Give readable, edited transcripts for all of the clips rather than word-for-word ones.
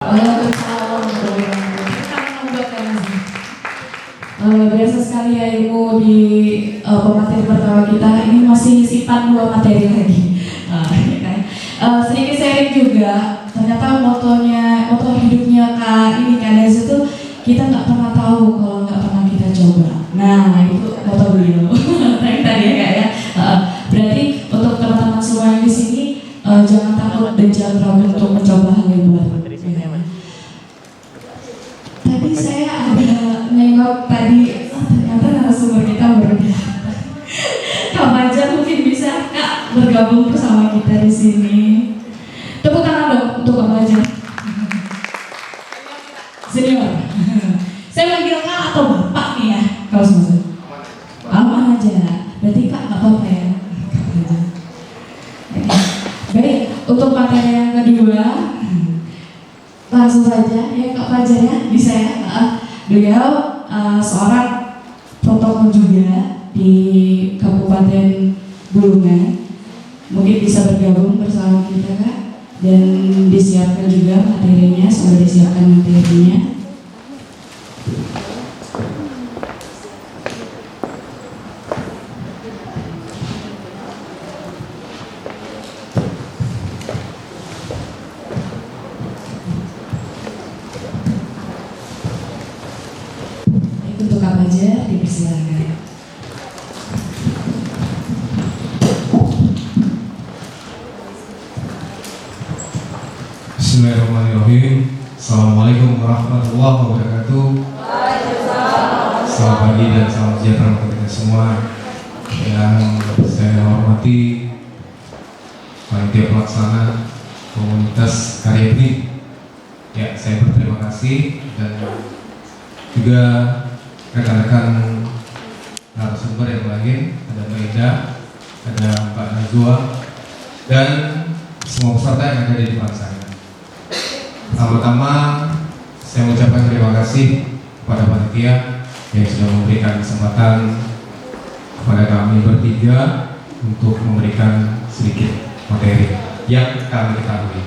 Waalaikumsalam. Biasa sekali ya ilmu di pemateri pertama kita. Ini masih simpan 2 materi lagi. Sedikit sharing juga. Ternyata moto hidupnya Kak Des itu kita nggak pernah tahu kalau nggak pernah kita coba. Nah itu moto beliau. Tadi ya Kak ya. Berarti untuk teman-teman semua yang di sini jangan takut dan jangan ragu untuk mencoba hal yang baru. Tadi saya ada nengok tadi, ternyata narasumber kita berbeda. Kak Fajar mungkin bisa Kak bergabung bersama kita di sini. Tepuk tangan dong untuk Kak Fajar. Senior. Saya manggil Kak atau Bapak nih ya, kalau semua. Aman aja. Berarti Kak nggak apa-apa ya. Baik, untuk materi yang kedua. Langsung saja ya Kak Fajar ya, bisa ya. Beliau seorang protokol juga di Kabupaten Bulungan. Mungkin bisa bergabung bersama kita Kak. Dan disiapkan juga materinya, sudah disiapkan materinya. Untuk Kak Fajar dipersilakan. Bismillahirrahmanirrahim. Assalamualaikum warahmatullahi wabarakatuh. Selamat pagi dan salam sejahtera untuk kita semua. Yang saya hormati panitia pelaksana komunitas karya ini. Ya, saya berterima kasih dan juga rekan-rekan narasumber yang lain, ada Mbak Ida, ada Mbak Najwa, dan semua peserta yang ada di depan saya. Pertama-tama saya mengucapkan terima kasih kepada panitia yang sudah memberikan kesempatan kepada kami bertiga untuk memberikan sedikit materi yang kami ketahui.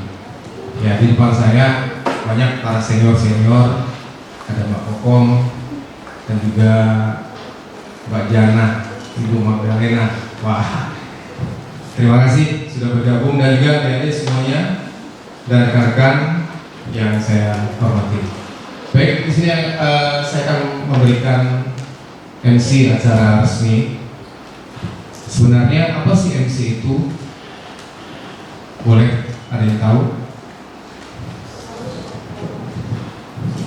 Ya, di depan saya banyak para senior-senior, ada Mbak Kokom dan juga Mbak Jana, Ibu Magdalena. Wah, terima kasih sudah bergabung, dan juga adik-adik semuanya dan rekan-rekan yang saya hormati. Baik, di sini saya akan memberikan MC acara resmi. Sebenarnya apa sih MC itu? Boleh ada yang tahu?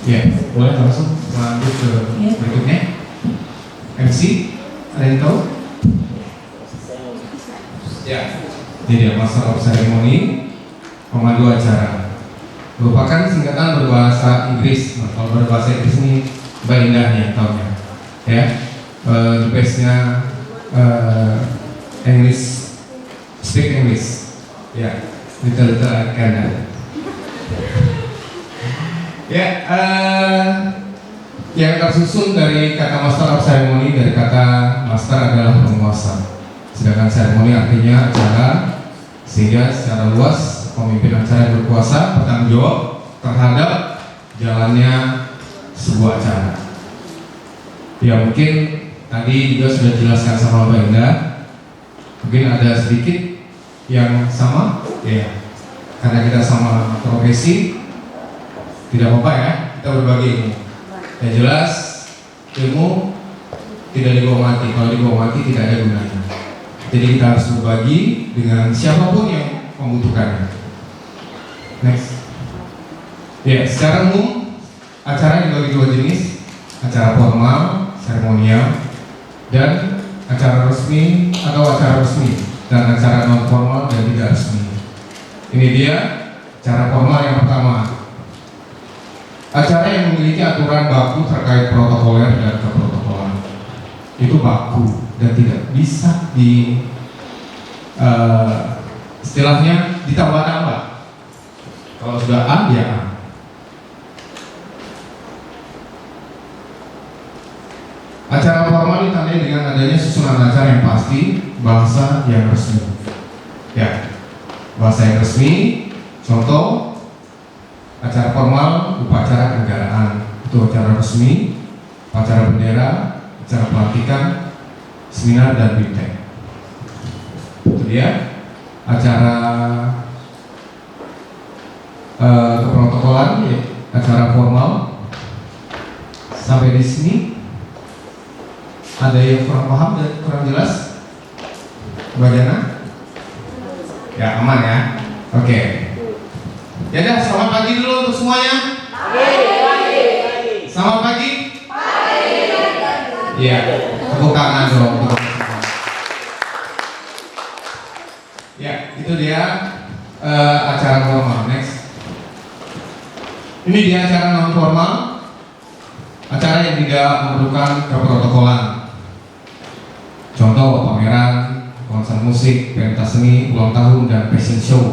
Ya, boleh langsung lanjut ke berikutnya. MC, ada yang tahu? Ya, ini dia Master of Ceremony, pemandu acara. Merupakan singkatan berbahasa Inggris. Nah, kalau berbahasa Inggris ini Mbak Indah yang tahu ya. The base-nya English, speak English. Ya, little I can. Ya, yang tersusun dari kata Master of Ceremony, dari kata Master adalah penguasa. Sedangkan seremoni artinya acara, sehingga secara luas pemimpin acara yang berkuasa bertanggung jawab terhadap jalannya sebuah acara. Ya, mungkin tadi juga sudah dijelaskan sama Mbak Indah. Mungkin ada sedikit yang sama, ya. Karena kita sama profesi, tidak apa-apa ya, kita berbagi ilmu. Yang jelas ilmu tidak dibawa mati. Kalau dibawa mati tidak ada gunanya. Jadi kita harus berbagi dengan siapapun yang membutuhkannya. Next. Ya, secara umum acara dibagi 2 jenis, acara formal, seremonial, dan acara resmi atau acara resmi, dan acara non formal dan tidak resmi. Ini dia cara formal yang pertama. Acara yang memiliki aturan baku terkait protokoler dan keprotokolan. Itu baku dan tidak bisa di istilahnya ditambah-tambah. Kalau sudah A, ya A. Acara formal ditandai dengan adanya susunan acara yang pasti, bahasa yang resmi. Ya, bahasa yang resmi, contoh acara formal, upacara kenegaraan, itu acara resmi, upacara bendera, acara pelantikan, seminar dan bimtek. Itu dia acara keprotokolan, ya, acara formal. Sampai di sini ada yang kurang paham dan kurang jelas? Bagaimana? Ya, aman ya. Oke. Ya udah, selamat pagi dulu untuk semuanya. Selamat pagi. Iya, tepuk tangan dong. Ya, itu dia acara formal. Next. Ini dia acara non formal, acara yang tidak memerlukan keprotokolan. Contoh pameran, konser musik, pentas seni, ulang tahun, dan fashion show.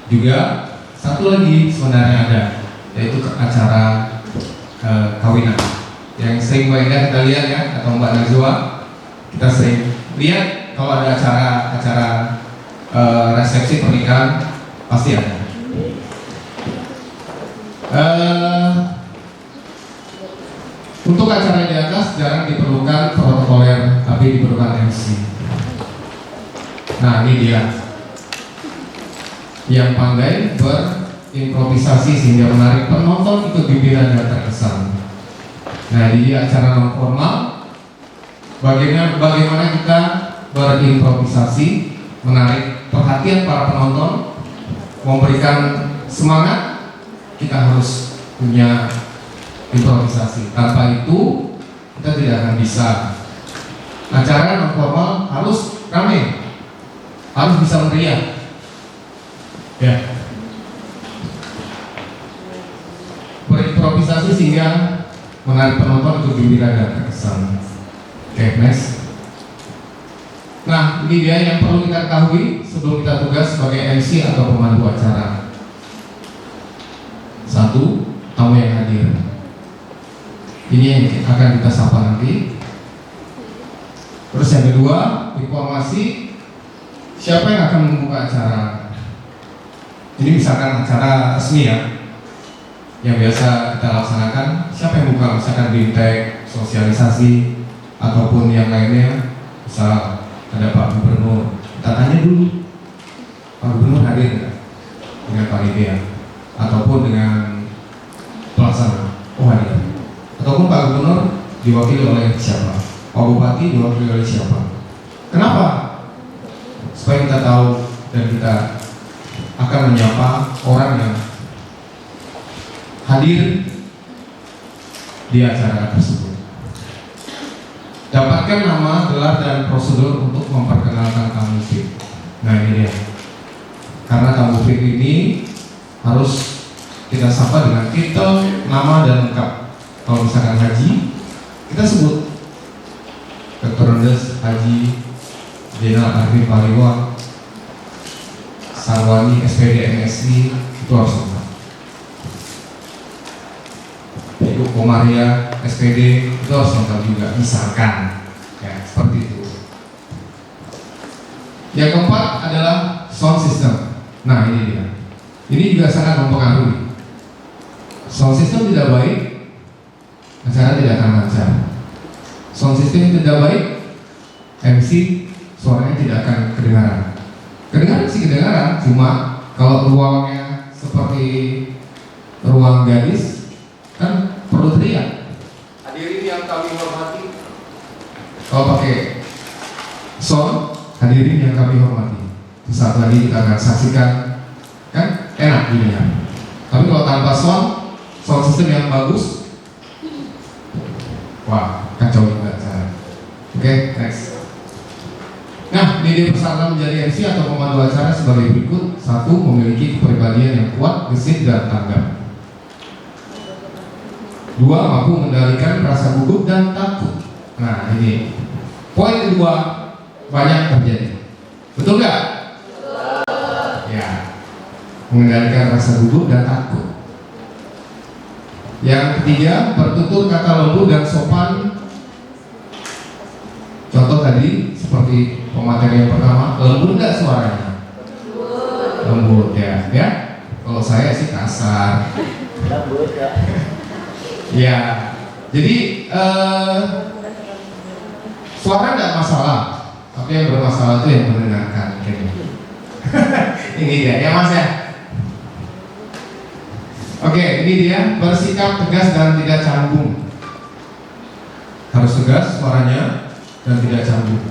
Juga satu lagi sebenarnya ada, yaitu acara kawinan yang sering Mbak Indah kita lihat ya, atau Mbak Najwa, kita sering lihat kalau ada acara resepsi pernikahan pasti ada. Untuk acara di atas jarang diperlukan protokoler, tapi diperlukan MC. Nah, ini dia yang pandai berimprovisasi sehingga menarik penonton ikut pimpinan dan terkesan. Nah, ini dia acara non formal. Bagaimana kita berimprovisasi, menarik perhatian para penonton, memberikan semangat. Kita harus punya improvisasi. Tanpa itu kita tidak akan bisa. Acara non formal harus ramai, harus bisa meriah. Ya. Berimprovisasi sehingga menarik penonton untuk gembira dan terkesan. Oke, next. Nah, ini dia yang perlu kita ketahui sebelum kita tugas sebagai MC atau pemandu acara. Satu, tamu yang hadir. Ini yang akan kita sapa nanti. Terus yang kedua, informasi siapa yang akan membuka acara. Ini misalkan acara resmi ya, yang biasa kita laksanakan. Siapa yang buka? Misalkan bimtek, sosialisasi, ataupun yang lainnya. Misal ada Pak Gubernur, kita tanya dulu, Pak Gubernur hadir nggak dengan panitia, ataupun dengan pelaksana, oh hadir, ataupun Pak Gubernur diwakili oleh siapa, Pak Bupati diwakili oleh siapa. Kenapa? Supaya kita tahu dan kita akan menyapa orang yang hadir di acara tersebut. Dapatkan nama, gelar, dan prosedur untuk memperkenalkan tamu VIP. Nah, ini dia. Karena tamu VIP ini harus kita sapa dengan titel, nama, dan lengkap. Kalau misalkan haji, kita sebut Dr. Rendes Haji Jenderal Arifin Paliwang Sarwani SPD MSI, itu harus lengkap. Ibu Komaria SPD itu harus lengkap juga, misalkan ya, seperti itu. Yang keempat adalah sound system. Nah, ini dia. Ini juga sangat mempengaruhi. Sound system tidak baik, acara tidak akan lancar. Sound system tidak baik, MC suaranya tidak akan kedengaran. Kedengaran sih kedengaran, cuma kalau ruangnya seperti ruang gadis kan perlu teriak. Hadirin yang kami hormati, kalau pakai sound, hadirin yang kami hormati, saat lagi kita akan saksikan, kan enak didengar. Tapi kalau tanpa sound system yang bagus, wah kacau juga acara. Oke, next. Nah, ini dia persyaratan menjadi MC atau pemandu acara sebagai berikut. Satu, memiliki kepribadian yang kuat, gesit, dan tanggap. Dua, mampu mengendalikan rasa gugup dan takut. Nah, ini poin kedua banyak terjadi. Betul nggak? Ya, mengendalikan rasa gugup dan takut. Yang ketiga, bertutur kata lembut dan sopan. Contoh tadi seperti pemateri yang pertama, lembut nggak suaranya? Lembut ya, ya. Kalau saya sih kasar. Lembut ya. Ya, jadi suara tidak masalah, tapi yang bermasalah itu yang mendengarkan. Ini dia, ya Mas ya. Oke, ini dia bersikap tegas dan tidak canggung. Harus tegas suaranya dan tidak canggung.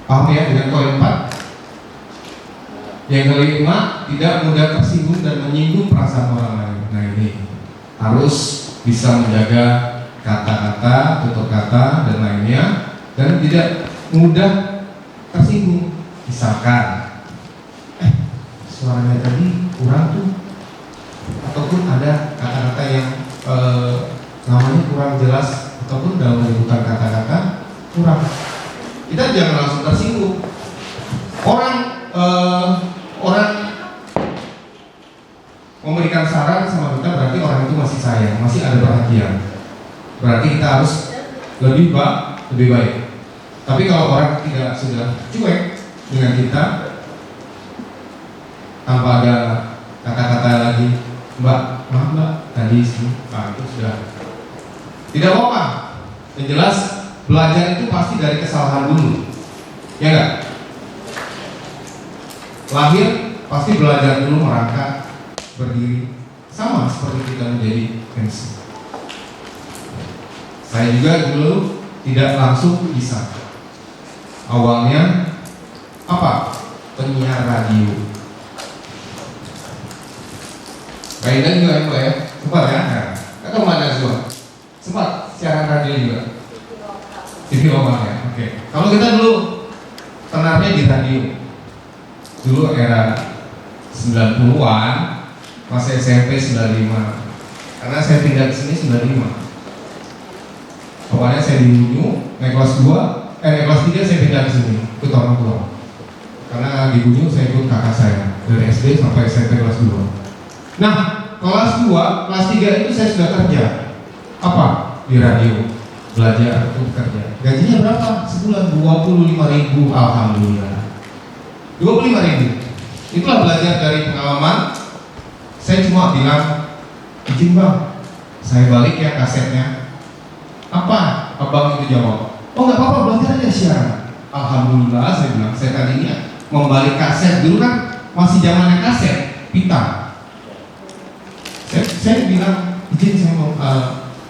Paham ya dengan poin 4? Yang kelima, tidak mudah tersinggung dan menyinggung perasaan orang lain. Nah ini harus bisa menjaga kata-kata, tutur kata dan lainnya, dan tidak mudah tersinggung. Misalkan, suaranya tadi kurang tuh, ataupun ada kata-kata yang namanya kurang jelas, ataupun dalam penyebutan kata-kata kurang. Kita jangan langsung tersinggung. Orang memberikan saran sama kita berarti orang itu masih sayang, masih ada perhatian. Berarti kita harus lebih baik. Tapi kalau orang tidak sudah cuek dengan kita, tanpa ada kata-kata lagi, Mbak, maaf Mbak, tadi sih, itu sudah tidak apa-apa. Yang jelas belajar itu pasti dari kesalahan dulu, ya enggak? Lahir pasti belajar dulu merangkak, berdiri, sama seperti kita menjadi MC. Saya juga dulu tidak langsung bisa. Awalnya apa? Penyiar radio. Kayaknya juga ya Mbak ya? Sempat ya? Atau mana semua? Sempat siaran radio juga? TV lokal ya? Oke. Kalau kita dulu tenarnya di radio, dulu era 90-an, masih SMP 95. Karena saya pindah ke sini 95. Awalnya saya di Bunyu, naik kelas 2, naik kelas 3 saya pindah ke sini, ikut orang tua. Karena di Bunyu saya ikut kakak saya dari SD sampai SMP kelas 2. Nah, kelas 2, kelas 3 itu saya sudah kerja. Apa? Di radio. Belajar untuk kerja. Gajinya berapa? Sebulan 25.000, alhamdulillah. 25.000. Itulah belajar dari pengalaman. Saya cuma bilang, izin Bang, saya balik ya kasetnya. Apa? Abang itu jawab, oh nggak apa-apa, belajar aja siaran. Alhamdulillah saya bilang, saya tadinya membalik kaset dulu kan masih zamannya kaset pita. Saya bilang, izin saya mau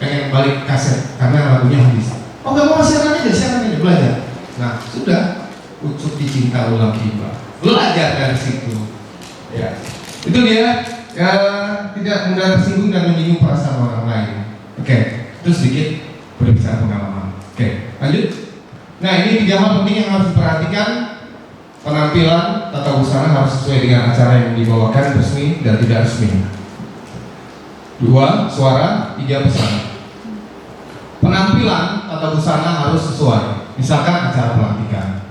pengen balik kaset karena lagunya habis. Oh nggak mau, siaran aja belajar. Nah sudah, ucuk dicinta ulang tiba. Belajar dari situ. Ya, itu dia. Ya, tidak mudah tersinggung dan menyinggung perasaan orang lain. Oke, itu sedikit berbicara pengalaman. Oke, lanjut. Nah, ini 3 hal penting yang harus diperhatikan. Penampilan tata busana harus sesuai dengan acara yang dibawakan, resmi dan tidak resmi. 2, suara. 3, pesan. Penampilan tata busana harus sesuai. Misalkan acara pelantikan.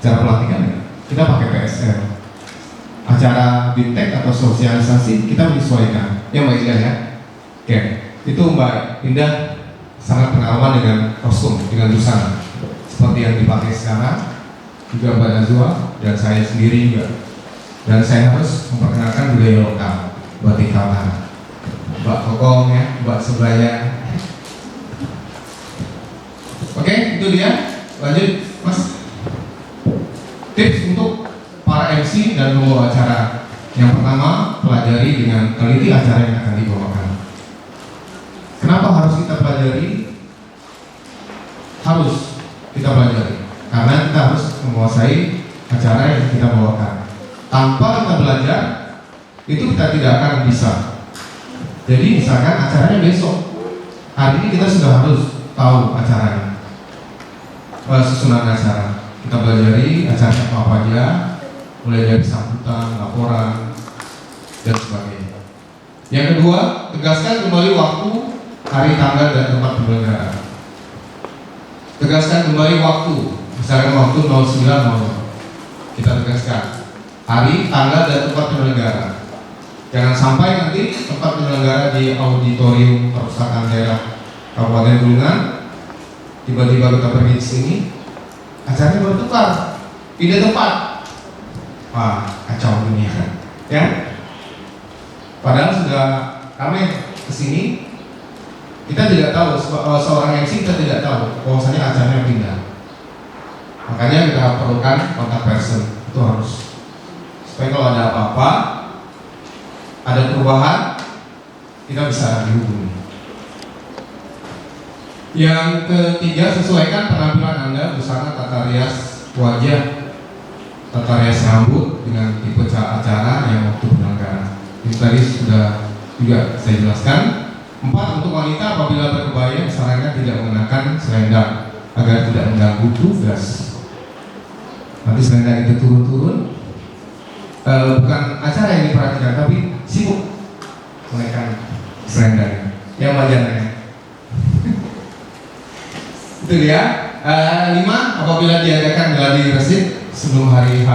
Acara pelantikan ya, kita pakai PSL. Acara bintek atau sosialisasi kita menyesuaikan. Ya Mbak Indah ya. Oke, itu Mbak Indah sangat pengalaman dengan kostum, dengan busana seperti yang dipakai sekarang. Juga Mbak Nazwa dan saya sendiri juga. Dan saya harus memperkenalkan budaya lokal, batik kalah, Mbak Kokong ya, Mbak Sebaya. Oke, itu dia. Lanjut Mas. Tips untuk para MC dan pembawa acara. Yang pertama, pelajari dengan teliti acara yang akan dibawakan. Kenapa harus kita pelajari? Harus kita pelajari karena kita harus menguasai acara yang kita bawakan. Tanpa kita belajar, itu kita tidak akan bisa. Jadi misalkan acaranya besok, hari ini kita sudah harus tahu acaranya, susunan acara. Kita pelajari acaranya apa aja, mulai dari sambutan, laporan, dan sebagainya. Yang kedua, tegaskan kembali waktu, hari, tanggal, dan tempat penyelenggaraan. Tegaskan kembali waktu, misalkan waktu 09.00. Kita tegaskan hari, tanggal, dan tempat penyelenggara. Jangan sampai nanti tempat penyelenggara di auditorium perpustakaan daerah Kabupaten Bulungan, tiba-tiba kita pergi ke sini, acaranya bertukar, pindah tempat. Wah, kacau dunia, ya. Padahal sudah kami kesini, kita tidak tahu, seorang MC kita tidak tahu bahwasanya acaranya pindah. Makanya kita perlukan kontak person, itu harus, supaya kalau ada apa-apa, ada perubahan, kita bisa dihubungi. Yang ketiga, sesuaikan penampilan Anda busana tata rias wajah, tata rias rambut dengan tipe acara yang waktu penyelenggara. Ini tadi sudah juga saya jelaskan. 4, untuk wanita apabila berkebaya disarankan tidak mengenakan selendang agar tidak mengganggu tugas. Nanti selendang itu turun-turun, bukan acara yang diperhatikan, tapi sibuk menaikkan selendang yang wajarnya. Itu dia. 5, apabila diadakan gladi resik sebelum hari H,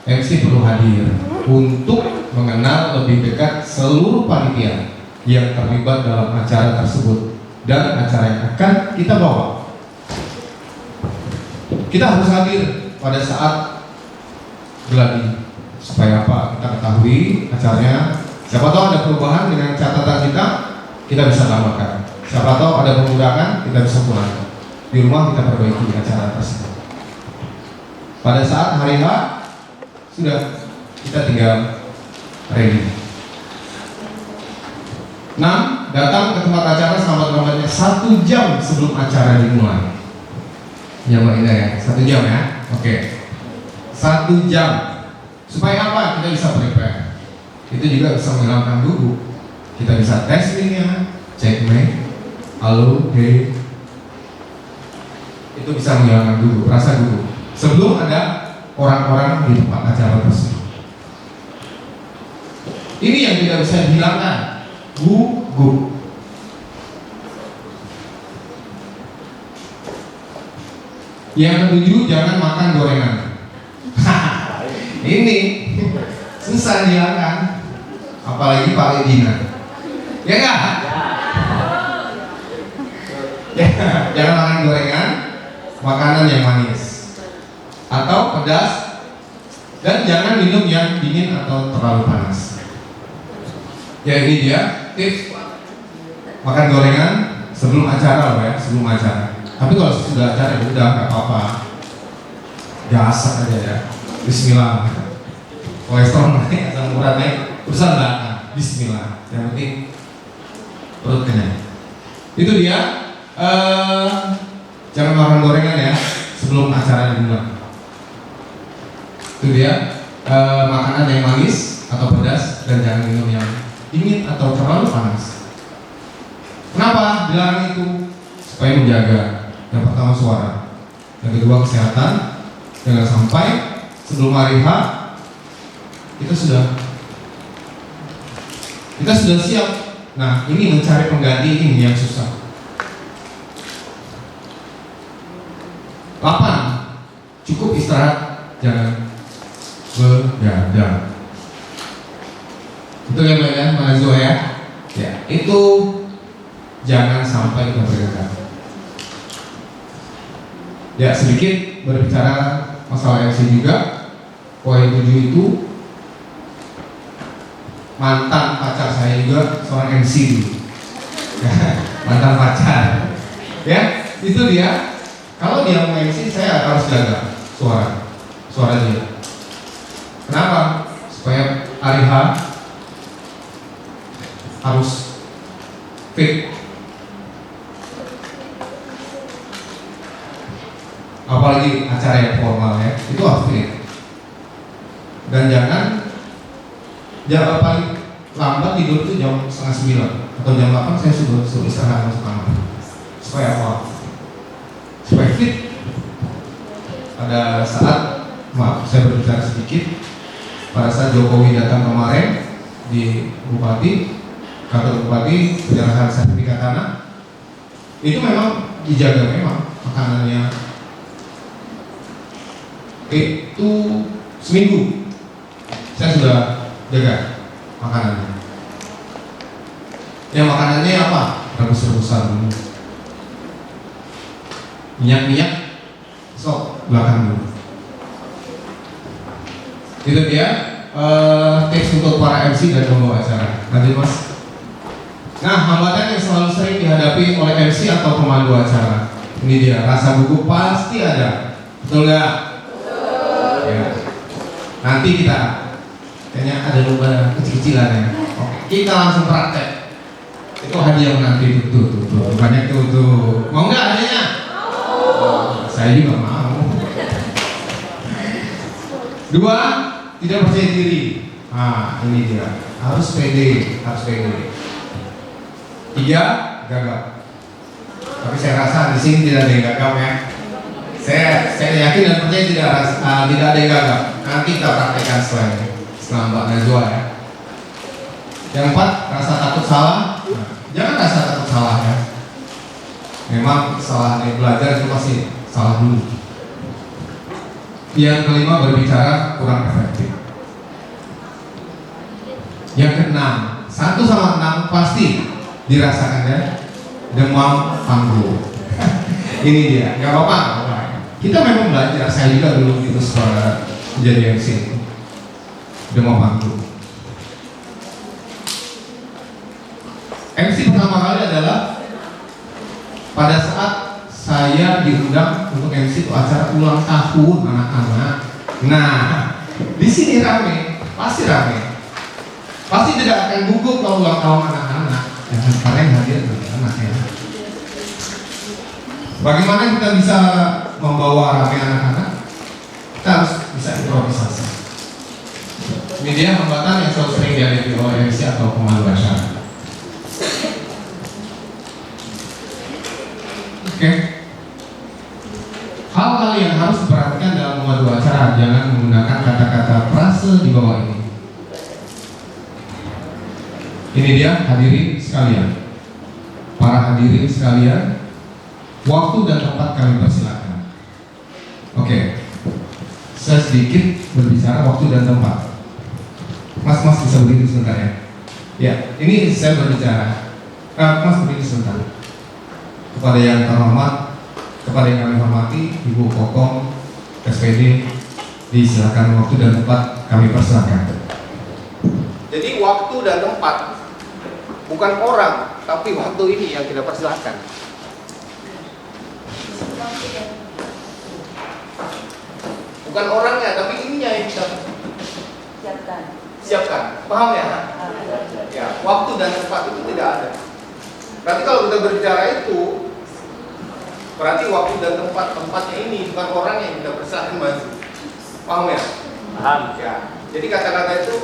MC perlu hadir untuk mengenal lebih dekat seluruh panitia yang terlibat dalam acara tersebut dan acara yang akan kita bawa. Kita harus hadir pada saat gladi supaya apa? Kita ketahui acaranya. Siapa tahu ada perubahan dengan catatan kita bisa tambahkan. Siapa tahu ada pengurangan, kita bisa kurangkan. Di rumah kita perbaiki acara tersebut. Pada saat hari H sudah, kita tinggal ready. 6, datang ke tempat acara selambat-lambatnya 1 jam sebelum acara dimulai. Ya Mbak Indah ya, 1 jam ya. Oke. 1 jam. Supaya apa? Kita bisa prepare. Itu juga bisa menghilangkan duduk. Kita bisa tes mic-nya, cek mic, halo, hey. Itu bisa menghilangkan duduk, rasa duduk sebelum ada orang-orang di tempat acara tersebut. Ini yang tidak bisa dihilangkan, gugup. Yang ketujuh, jangan makan gorengan. Ini susah dihilangkan, apalagi Pak Edina. Ya enggak? Ya, jangan makan gorengan, makanan yang manis atau pedas, dan jangan minum yang dingin atau terlalu panas. Ya ini dia tips makan gorengan sebelum acara loh ya, sebelum acara. Tapi kalau sudah acara ya udah nggak apa-apa, biasa aja ya. Bismillah. Kolesterol naik, asam urat naik, urusan belakang. Bismillah. Yang penting perut kenyang. Itu dia. Jangan makan gorengan ya sebelum acara dimulai. Itu dia. Makanan yang manis atau pedas, dan jangan minum yang dingin atau terlalu panas. Kenapa dilarang itu? Supaya menjaga yang pertama suara, yang kedua kesehatan. Jangan sampai sebelum hari H kita sudah siap. Nah, ini mencari pengganti ini yang susah. 8, cukup istirahat, jangan begadang. Itu ya Mbak ya, Mahasiswa ya. Ya, itu jangan sampai kita begadang. Ya, sedikit berbicara masalah MC juga. Poin 7 itu mantan pacar saya juga seorang MC dulu. Mantan pacar. Ya, itu dia. Kalau dia mau MC, saya harus jaga suara dia. Kenapa? Supaya hari H harus fit. Apalagi acara yang formal ya, itu harus fit. Dan jangan paling lambat tidur itu jam 8:30 atau jam 8 saya sudah istirahat masuk kamar. Supaya apa? Supaya fit. Pada saat, maaf saya berbicara sedikit, pada saat Jokowi datang kemarin di Bupati, kantor Bupati, penyerahan sertifikat tanah, itu memang dijaga, memang makanannya itu seminggu saya sudah jaga makanannya. Yang makanannya apa? Rebus-rebusan dulu, minyak sok belakang dulu. Itu dia. tips untuk para MC dan pembawa acara. Lanjut Mas. Nah, hambatan yang selalu sering dihadapi oleh MC atau pemandu acara. Ini dia, rasa gugup pasti ada. Betul nggak? Ya. Nanti kita kayaknya ada lomba kecil-kecilan ya. Oke, kita langsung praktek. Itu hadiah nanti tuh. Banyak tuh. Mau nggak hadiahnya? Saya juga mau. 2, tidak percaya diri. Nah, ini dia. Harus pede. 3, gagap. Tapi saya rasa di sini tidak ada yang gagap ya. Saya yakin dan percaya tidak ada yang gagap. Nanti kita praktekkan setelah Mbak Najwa ya. Yang 4, rasa takut salah. Nah, jangan rasa takut salah ya. Memang salah belajar itu pasti salah dulu. Yang kelima, berbicara kurang efektif. Yang keenam, 1 sama 6 pasti dirasakan ya. Demam panggung. Ini dia, nggak apa-apa. Kita memang belajar. Saya juga dulu itu sekolah menjadi MC. Demam panggung. MC pertama kali adalah pada saat saya diundang untuk MC itu acara ulang tahun anak-anak. Nah, di sini rame, pasti rame. Pasti tidak akan gugup kalau ulang tahun anak-anak. Jangan kalian hadir anak ya. Bagaimana kita bisa membawa rame anak-anak? Kita harus bisa improvisasi. Ini dia hambatan yang selalu sering dihadapi oleh MC atau pemandu acara. Oke. Hal-hal yang harus diperhatikan dalam memandu acara, jangan menggunakan kata-kata frase di bawah ini. Ini dia hadirin sekalian. Para hadirin sekalian, waktu dan tempat kami persilakan. Oke. Saya sedikit berbicara waktu dan tempat. Mas bisa berdiri sebentar ya. Ya, ini saya berbicara. Mas berdiri sebentar. Kepada yang terhormat, kepada yang kami hormati, Ibu Kokom, SPD, disilakan waktu dan tempat kami persilakan. Jadi waktu dan tempat, bukan orang, tapi waktu ini yang kita persilakan. Bukan orangnya, tapi ininya yang kita siapkan. Paham ya? Ya, waktu dan tempat itu tidak ada. Berarti kalau kita berbicara itu, berarti waktu dan tempatnya ini bukan orang yang kita persilakan maju. Paham ya? Paham. Ya. Jadi kata-kata itu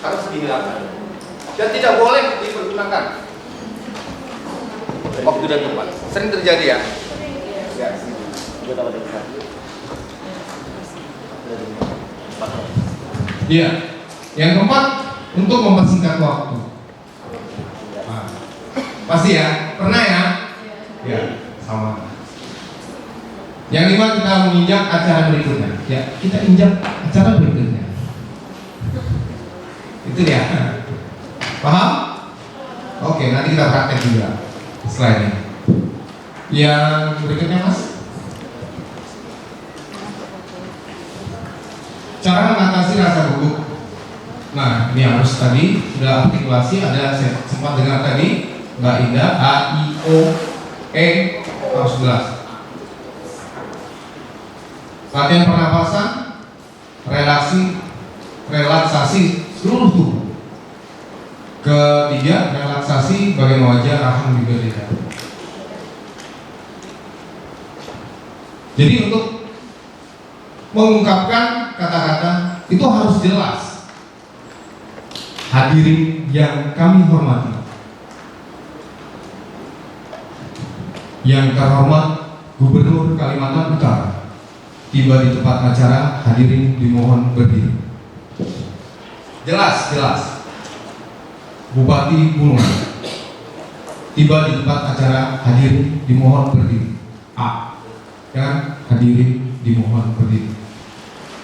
harus dihilangkan dan tidak boleh dipergunakan. Waktu dan tempat sering terjadi ya. Ya. Iya. Yang keempat, untuk mempersingkat waktu. Nah, pasti ya, pernah ya? Ya, sama. Yang 5, kita menginjak acara berikutnya. Ya, kita injak acara berikutnya. Itu dia. Paham? Oke, nanti kita praktek juga setelah ini. Yang berikutnya Mas, cara mengatasi rasa gugup. Nah, ini harus tadi sudah artikulasi, ada saya sempat dengar tadi Mbak Indah, A, I, O, E, harus jelas. Latihan pernapasan, relaksasi seluruh tubuh. Ketiga, relaksasi bagian wajah, rahang juga tidak. Jadi untuk mengungkapkan kata-kata itu harus jelas. Hadirin yang kami hormati, yang terhormat Gubernur Kalimantan Utara tiba di tempat acara, hadirin dimohon berdiri. Jelas. Bupati Bulungan tiba di tempat acara, hadirin dimohon berdiri. A. Kan hadirin dimohon berdiri.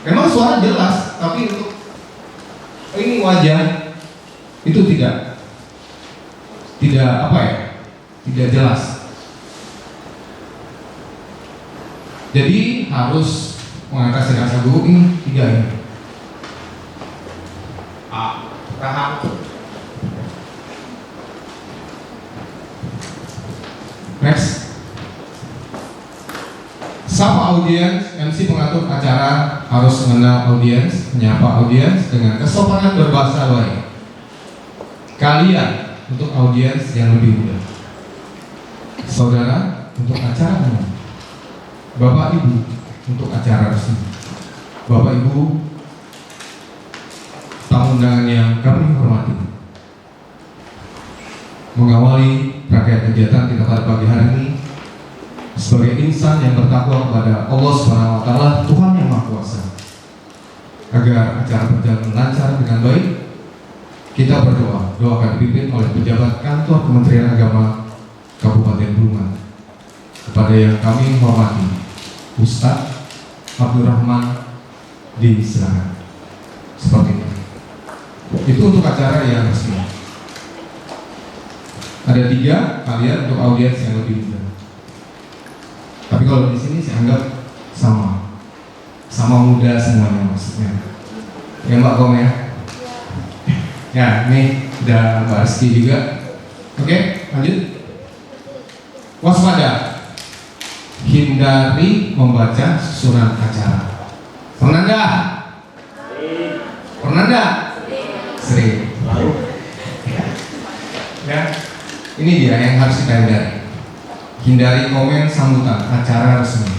Memang suara jelas, tapi untuk ini wajah itu tidak apa ya, tidak jelas. Jadi harus mengatasi rasa gugup ini 3 ini. Next. Sapa audiens, MC pengatur acara harus mengenal audiens, menyapa audiens dengan kesopanan berbahasa baik. Kalian untuk audiens yang lebih muda, saudara untuk acara umum, bapak ibu untuk acara resmi, bapak ibu tamu undangan yang kami hormati. Mengawali rangkaian kegiatan kita pada pagi hari ini sebagai insan yang bertakwa kepada Allah Subhanahu wa taala, Tuhan yang Maha Kuasa, agar acara berjalan lancar dengan baik, kita berdoa, doakan dipimpin oleh pejabat kantor Kementerian Agama Kabupaten Bulungan, kepada yang kami hormati Ustadz Abdurrahman disilakan. Seperti itu. Itu untuk acara yang resmi. Ada 3 kalian untuk audiens yang lebih muda. Tapi kalau di sini saya anggap sama muda semuanya maksudnya. Ya Mbak Kom ya. Ya ini udah Mbak Rizky juga. Oke, lanjut. Waspada, hindari membaca susunan acara. Pernah enggak? Pernah enggak? Sering. Ya, ini dia yang harus kita hindari. Hindari komen sambutan acara resmi.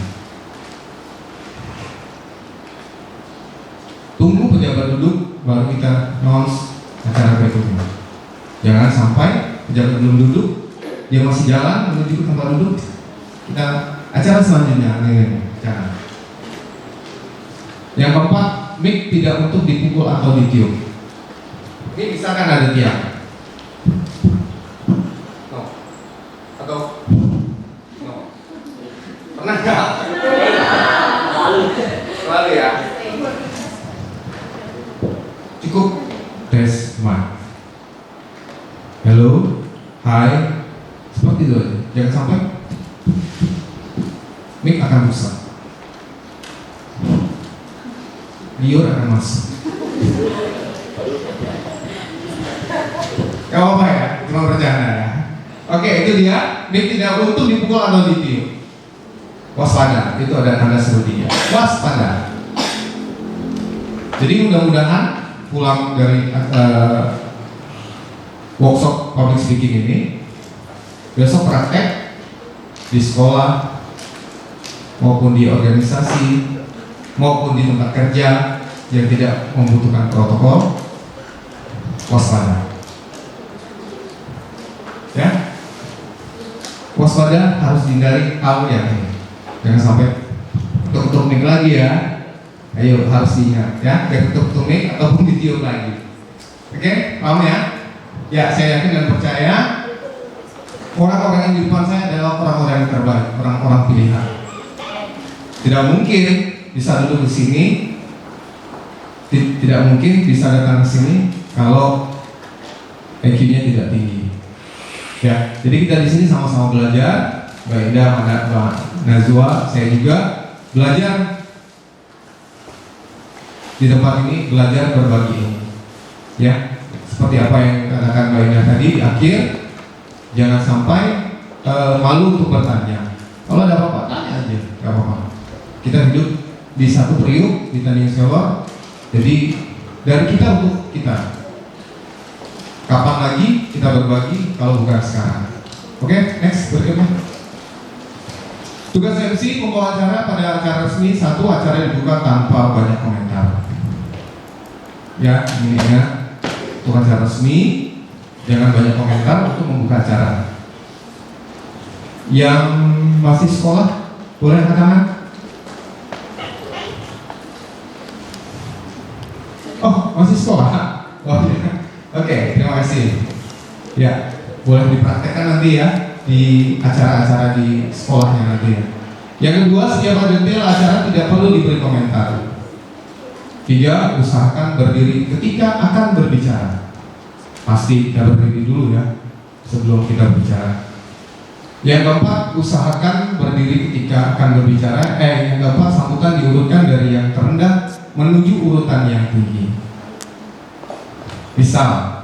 Tunggu pejabat duduk baru kita announce acara berikutnya. Jangan sampai pejabat belum duduk, dia masih jalan menuju ke tempat duduk, kita acara selanjutnya. Jangan. Yang keempat, mic tidak untuk dipukul atau ditiup. Ini misalkan ada tiang, atau pernah nggak? Selalu ya. Cukup tes mic. Hello, hai, seperti itu aja. Jangan sampai mic akan rusak, liur akan masuk. Gak apa-apa ya, cuma bercanda ya. Oke, itu dia. Mic tidak untuk dipukul atau ditiup. Waspada, itu ada tanda serudinya. Waspada. Jadi mudah-mudahan pulang dari workshop public speaking ini, besok praktek di sekolah maupun di organisasi maupun di tempat kerja yang tidak membutuhkan protokol, waspada. Ya, waspada harus dihindari hal yang ini. Jangan sampai ketuk-ketuk mic lagi ya. Ayo harus diingat ya, jangan ketuk-ketuk mic ataupun ditiup lagi. Oke, paham ya? Ya, saya yakin dan percaya orang-orang yang di depan saya adalah orang-orang yang terbaik, orang-orang pilihan. Tidak mungkin bisa duduk di sini, tidak mungkin bisa datang ke sini kalau IQ-nya tidak tinggi. Ya, jadi kita di sini sama-sama belajar. Mbak Indah, Mbak Nazwa, saya juga belajar di tempat ini, belajar berbagi ilmu. Ya, seperti apa yang dikatakan Mbak Indah tadi di akhir, jangan sampai malu untuk bertanya. Kalau ada apa-apa, tanya aja, gak apa-apa. Kita hidup di satu periuk, di Tanding Sewa. Jadi dari kita untuk kita. Kapan lagi kita berbagi kalau bukan sekarang? Oke, next berikutnya. Tugas MC membawa acara pada acara resmi. 1, acara dibuka tanpa banyak komentar. Ya, ini ya. Untuk acara resmi, jangan banyak komentar untuk membuka acara. Yang masih sekolah, boleh angkat tangan? Oh, masih sekolah? Oh, ya. Oke, terima kasih. Ya, boleh dipraktekkan nanti ya di acara-acara di sekolahnya nanti ya. Yang kedua, setiap ada detail acara tidak perlu diberi komentar. 3, usahakan berdiri ketika akan berbicara. Pasti kita berdiri dulu ya sebelum kita bicara. Yang keempat, usahakan berdiri ketika akan berbicara. Yang keempat, sambutan diurutkan dari yang terendah menuju urutan yang tinggi. Misal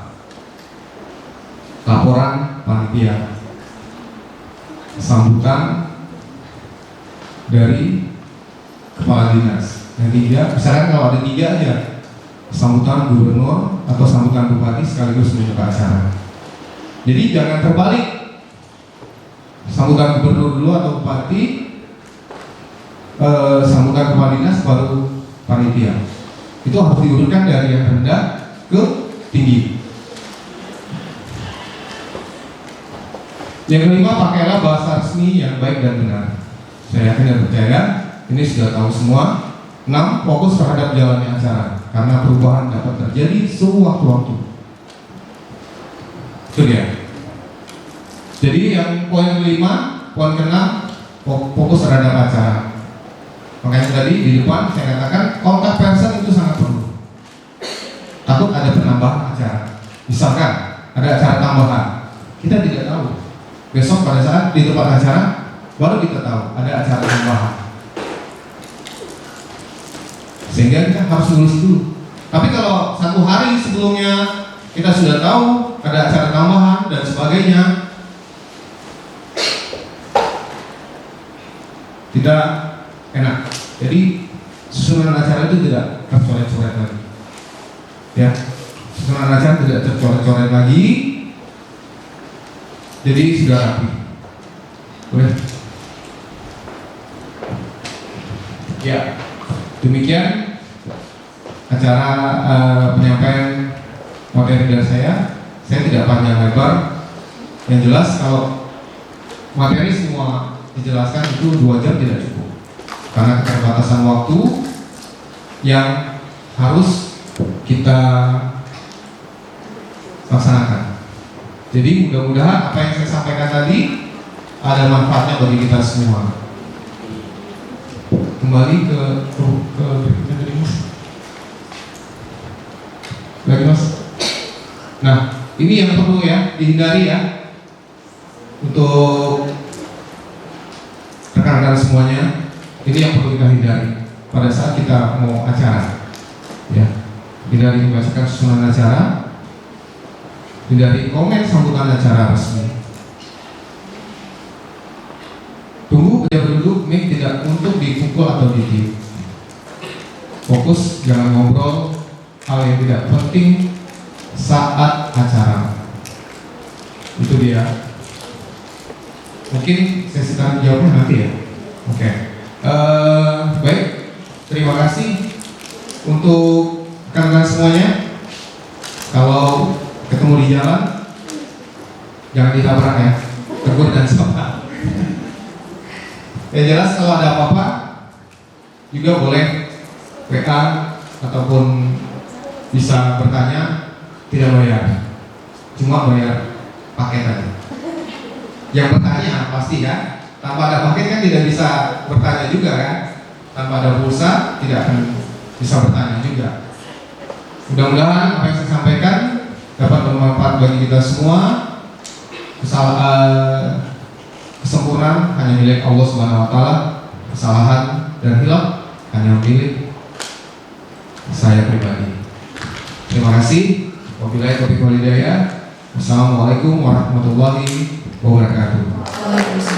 laporan panitia, sambutan dari kepala dinas. Yang tiga, misalkan kalau ada tiga aja, sambutan gubernur atau sambutan bupati sekaligus membuka acara. Jadi jangan terbalik, sambutan gubernur dulu atau bupati, sambutan kepala dinas baru panitia. Itu harus diurutkan dari yang rendah ke tinggi. Yang kelima, pakailah bahasa resmi yang baik dan benar. Saya yakin dan percaya ini sudah tahu semua. 6. Fokus terhadap jalannya acara, karena perubahan dapat terjadi sewaktu-waktu. Itu dia. Jadi yang poin kelima, poin keenam, fokus terhadap acara. Makanya tadi di depan saya katakan kontak person itu sangat perlu. Takut ada penambahan acara. Misalkan ada acara tambahan, kita tidak tahu. Besok pada saat di tempat acara baru kita tahu ada acara tambahan. Sehingga kita harus nulis dulu. Tapi kalau 1 hari sebelumnya kita sudah tahu ada acara tambahan dan sebagainya, tidak enak. Jadi susunan acara itu tidak tercoret-coret lagi. Ya, susunan acara tidak tercoret-coret lagi. Jadi sudah rapi. Boleh? Ya, demikian acara penyampaian materi dari saya. Saya tidak panjang lebar. Yang jelas kalau materi semua dijelaskan itu 2 jam tidak cukup, karena keterbatasan waktu yang harus kita laksanakan. Jadi mudah-mudahan apa yang saya sampaikan tadi ada manfaatnya bagi kita semua. Kembali ke berikutnya tadi, Mas. Lagi, Mas. Nah, ini yang perlu ya dihindari ya untuk rekan-rekan semuanya. Ini yang perlu kita hindari pada saat kita mau acara. Ya, hindari membacakan susunan acara, hindari komen sambutan acara resmi. Tunggu ketika berduduk, mic tidak untuk dipukul atau ditiup. Fokus, jangan ngobrol hal yang tidak penting saat acara. Itu dia. Mungkin sesi tanya jawabnya nanti ya. Oke. Baik. Terima kasih untuk rekan-rekan semuanya. Kalau ketemu di jalan, jangan ditabrak ya. Tegur dan sapa. Yang jelas kalau ada apa-apa juga boleh WA ataupun bisa bertanya, tidak bayar, cuma bayar paket aja. Yang bertanya pasti kan, tanpa ada paket kan tidak bisa bertanya juga kan, tanpa ada pulsa tidak akan bisa bertanya juga. Mudah-mudahan apa yang saya sampaikan dapat bermanfaat bagi kita semua. Kesempurnaan hanya milik Allah Subhanahu wa taala, kesalahan dan hilaf hanya milik saya pribadi. Terima kasih. Wabillahi taufiq wal hidayah. Wassalamualaikum warahmatullahi wabarakatuh. Waalaikumsalam.